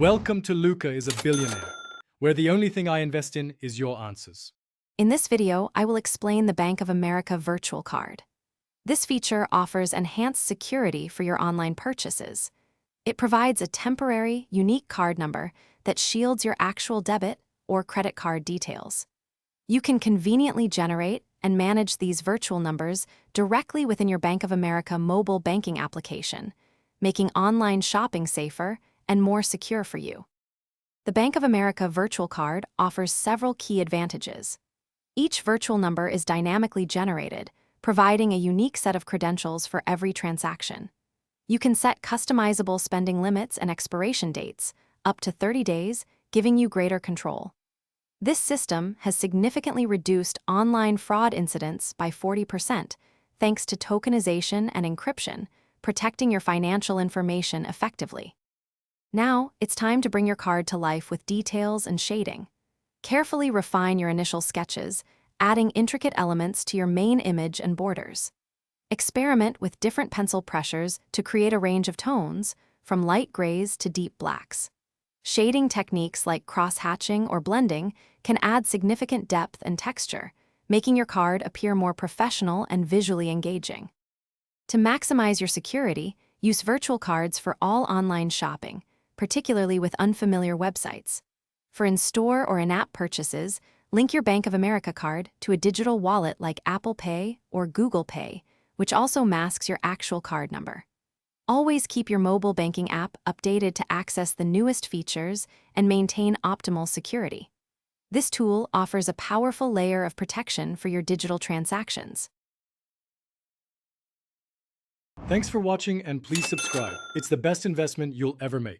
Welcome to Luca is a Billionaire, where the only thing I invest in is your answers. In this video, I will explain the Bank of America Virtual Card. This feature offers enhanced security for your online purchases. It provides a temporary, unique card number that shields your actual debit or credit card details. You can conveniently generate and manage these virtual numbers directly within your Bank of America mobile banking application, making online shopping safer and more secure for you. The Bank of America Virtual Card offers several key advantages. Each virtual number is dynamically generated, providing a unique set of credentials for every transaction. You can set customizable spending limits and expiration dates, up to 30 days, giving you greater control. This system has significantly reduced online fraud incidents by 40%, thanks to tokenization and encryption, protecting your financial information effectively. Now, it's time to bring your card to life with details and shading. Carefully refine your initial sketches, adding intricate elements to your main image and borders. Experiment with different pencil pressures to create a range of tones, from light grays to deep blacks. Shading techniques like cross-hatching or blending can add significant depth and texture, making your card appear more professional and visually engaging. To maximize your security, use virtual cards for all online shopping, particularly with unfamiliar websites. For in-store or in-app purchases, link your Bank of America card to a digital wallet like Apple Pay or Google Pay, which also masks your actual card number. Always keep your mobile banking app updated to access the newest features and maintain optimal security. This tool offers a powerful layer of protection for your digital transactions. Thanks for watching and please subscribe. It's the best investment you'll ever make.